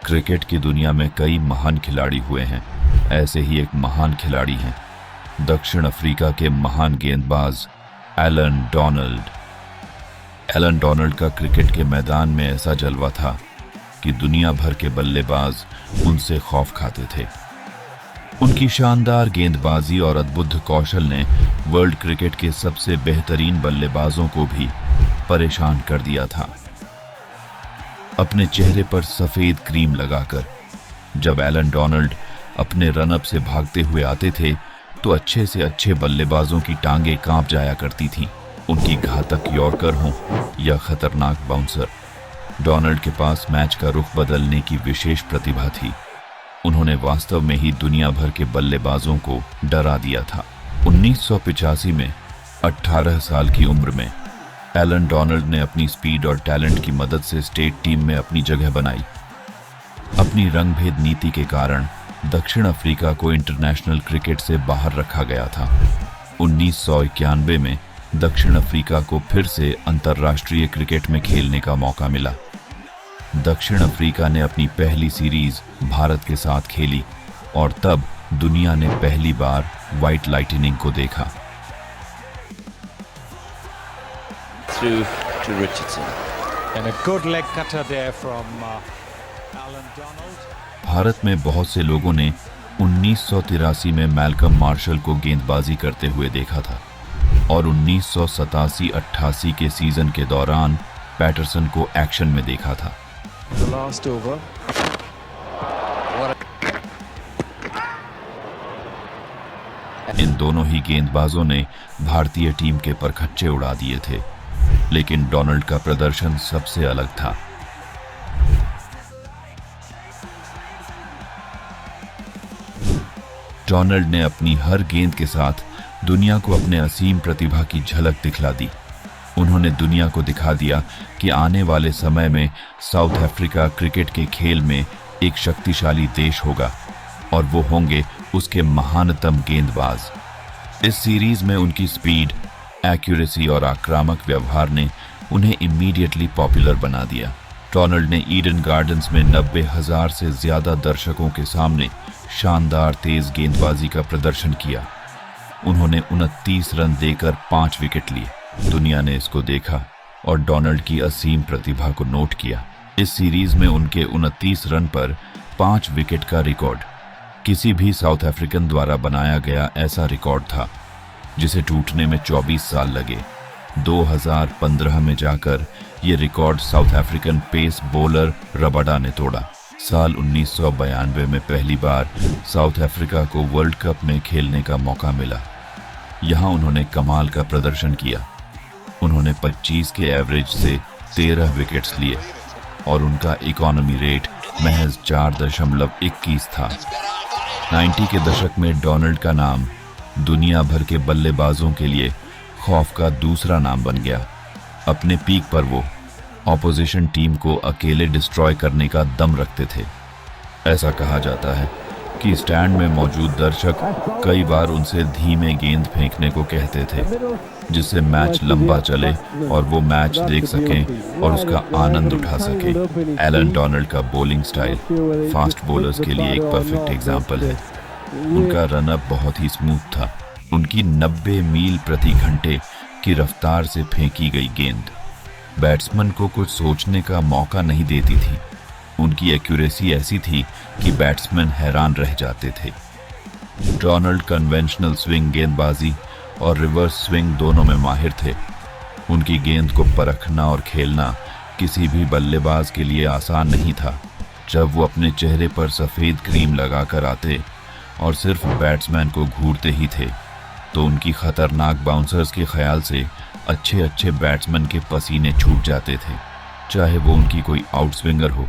Cricket की दुनिया में कई महान खिलाड़ी हुए हैं। ऐसे ही एक महान खिलाड़ी हैं दक्षिण अफ्रीका के महान गेंदबाज एलन डोनाल्ड। एलन डोनाल्ड का क्रिकेट के मैदान में ऐसा जलवा था कि दुनिया भर के बल्लेबाज उनसे खौफ खाते थे। उनकी शानदार गेंदबाजी और अद्भुत कौशल ने वर्ल्ड क्रिकेट के सबसे बेहतरीन बल्लेबाजों को भी परेशान कर दिया था। अपने चेहरे पर सफेद क्रीम लगाकर जब एलन डोनाल्ड अपने रनअप से भागते हुए आते थे तो अच्छे से अच्छे बल्लेबाजों की टांगें कांप जाया करती थीं। उनकी घातक यॉर्कर हों या खतरनाक बाउंसर, डोनाल्ड के पास मैच का रुख बदलने की विशेष प्रतिभा थी। उन्होंने वास्तव में ही दुनिया भर के बल्लेबाजों को डरा दिया था। 1985 में 18 साल की उम्र में एलन डोनाल्ड ने अपनी स्पीड और टैलेंट की मदद से स्टेट टीम में अपनी जगह बनाई। अपनी रंगभेद नीति के कारण दक्षिण अफ्रीका को इंटरनेशनल क्रिकेट से बाहर रखा गया था। 1991 में दक्षिण अफ्रीका को फिर से अंतर्राष्ट्रीय क्रिकेट में खेलने का मौका मिला। दक्षिण अफ्रीका ने अपनी पहली सीरीज भारत के साथ खेली और तब दुनिया ने पहली बार व्हाइट लाइटनिंग को देखा। Through to Richardson. And a good leg cutter there from Alan Donald. Bharat में बहुत से लोगों ने 1983 में मैल्कम मार्शल को गेंदबाजी करते हुए देखा था और 1987-88 के सीजन के दौरान पैटरसन को एक्शन में देखा था। The last over. इन दोनों ही गेंदबाजों ने भारतीय टीम के परखच्चे उड़ा दिए थे, लेकिन डोनाल्ड का प्रदर्शन सबसे अलग था। डोनाल्ड ने अपनी हर गेंद के साथ दुनिया को अपने असीम प्रतिभा की झलक दिखला दी। उन्होंने दुनिया को दिखा दिया कि आने वाले समय में साउथ अफ्रीका क्रिकेट के खेल में एक शक्तिशाली देश होगा और वो होंगे उसके महानतम गेंदबाज। इस सीरीज में उनकी स्पीड, एक्यूरेसी और आक्रामक व्यवहार ने उन्हें इमीडिएटली पॉपुलर बना दिया। डोनाल्ड ने ईडन गार्डन्स में 90,000 से ज्यादा दर्शकों के सामने शानदार तेज गेंदबाजी का प्रदर्शन किया। उन्होंने 29 रन देकर 5 विकेट लिए। दुनिया ने इसको देखा और डोनाल्ड की असीम प्रतिभा को नोट किया। इस सीरीज में उनके 29 रन पर 5 विकेट का रिकॉर्ड किसी भी साउथ अफ्रीकन द्वारा बनाया गया ऐसा रिकॉर्ड था जिसे टूटने में 24 साल लगे। 2015 में जाकर ये record South African pace bowler Rabada ने तोड़ा। साल 1992 में पहली बार साउथ अफ्रीका को वर्ल्ड कप में खेलने का मौका मिला। यहाँ उन्होंने कमाल का प्रदर्शन किया। उन्होंने 25 के एवरेज से 13 विकेट्स लिए और उनका इकोनॉमी रेट महज 4.21 था। 90 के दशक में डोनाल्ड का नाम दुनिया भर के बल्लेबाजों के लिए खौफ का दूसरा नाम बन गया। अपने पीक पर वो ऑपोजिशन टीम को अकेले डिस्ट्रॉय करने का दम रखते थे। ऐसा कहा जाता है कि स्टैंड में मौजूद दर्शक कई बार उनसे धीमे गेंद फेंकने को कहते थे जिससे मैच लंबा चले और वो मैच देख सकें और उसका आनंद उठा सकें। एलन डोनाल्ड का बॉलिंग स्टाइल फास्ट बॉलर्स के लिए एक परफेक्ट एग्जाम्पल है। उनका रनअप बहुत ही स्मूथ था। उनकी 90 मील प्रति घंटे की रफ्तार से फेंकी गई गेंद बैट्समैन को कुछ सोचने का मौका नहीं देती थी। उनकी एक्यूरेसी ऐसी थी कि बैट्समैन हैरान रह जाते थे। डोनाल्ड कन्वेंशनल स्विंग गेंदबाजी और रिवर्स स्विंग दोनों में माहिर थे। उनकी गेंद को परखना और खेलना किसी भी बल्लेबाज के लिए आसान नहीं था। जब वो अपने चेहरे पर सफ़ेद क्रीम लगाकर आते और सिर्फ बैट्समैन को घूरते ही थे तो उनकी खतरनाक बाउंसर्स के ख्याल से अच्छे अच्छे बैट्समैन के पसीने छूट जाते थे, चाहे वो उनकी कोई आउट स्विंगर हो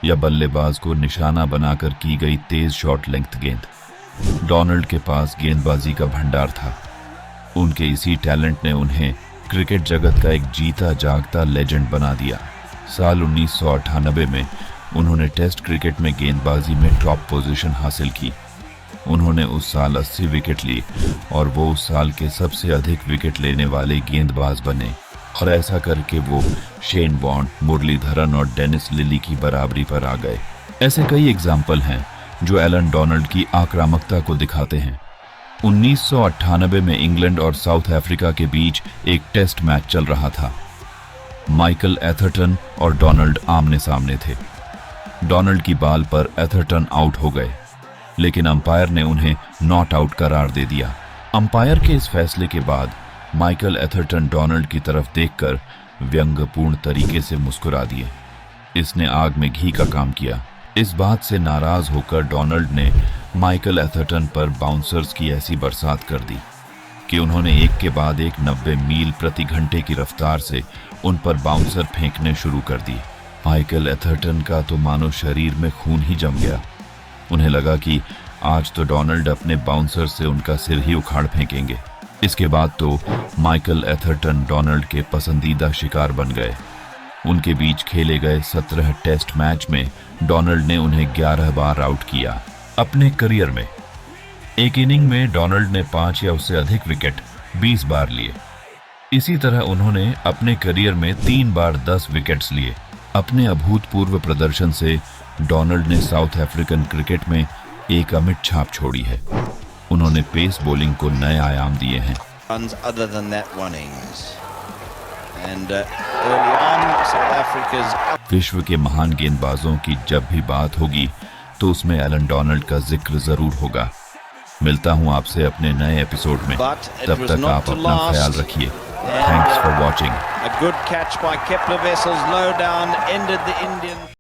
या बल्लेबाज को निशाना बनाकर की गई तेज शॉर्ट लेंथ गेंद। डोनाल्ड के पास गेंदबाजी का भंडार था। उनके इसी टैलेंट ने उन्हें क्रिकेट जगत का एक जीता जागता लेजेंड बना दिया। साल 1998 में उन्होंने टेस्ट क्रिकेट में गेंदबाजी में टॉप पोजीशन हासिल की। उन्होंने उस साल 80 विकेट लिए और वो उस साल के सबसे अधिक विकेट लेने वाले गेंदबाज बने और ऐसा करके वो शेन वॉर्न, मुरलीधरन और डेनिस लिली की बराबरी पर आ गए। ऐसे कई एग्जाम्पल हैं जो एलन डोनाल्ड की आक्रामकता को दिखाते हैं। 1998 में इंग्लैंड और साउथ अफ्रीका के बीच एक टेस्ट मैच चल रहा था। माइकल एथरटन और डोनाल्ड आमने सामने थे। डोनाल्ड की बाल पर एथरटन आउट हो गए, लेकिन अंपायर ने उन्हें नॉट आउट करार दे दिया। अंपायर के इस फैसले के बाद माइकल एथरटन डोनाल्ड की तरफ देखकर व्यंग्यपूर्ण तरीके से मुस्कुरा दिए। इसने आग में घी का काम किया। इस बात से नाराज होकर डोनाल्ड ने माइकल एथरटन पर बाउंसर्स की ऐसी बरसात कर दी कि उन्होंने एक के बाद एक 90 मील प्रति घंटे की रफ्तार से उन पर बाउंसर फेंकने शुरू कर दी। माइकल एथरटन का तो मानो शरीर में खून ही जम गया। उन्हें लगा कि आज तो डोनाल्ड अपने बाउंसर से उनका सिर ही उखाड़ फेंकेंगे। इसके बाद तो माइकल एथरटन डोनाल्ड के पसंदीदा शिकार बन गए। उनके बीच खेले गए 17 टेस्ट मैच में डोनाल्ड ने उन्हें 11 बार आउट किया। अपने करियर में एक इनिंग में डोनाल्ड ने 5 या उससे अधिक विकेट 20 बार लिए। इसी तरह उन्होंने अपने करियर में 3 बार 10 विकेट्स लिए। अपने अभूतपूर्व प्रदर्शन से डोनाल्ड ने साउथ अफ्रीकन क्रिकेट में एक अमिट छाप छोड़ी है। उन्होंने पेस बॉलिंग को नए आयाम दिए हैं। Runs other than that one innings. And early on, South Africa's विश्व के महान गेंदबाजों की जब भी बात होगी तो उसमें एलन डोनाल्ड का जिक्र जरूर होगा। मिलता हूं आपसे अपने नए एपिसोड में। But it तब was तक not आप to अपना last. ख्याल रखिए। Thanks for watching. a good catch by Kepler Wessels low down ended the Indian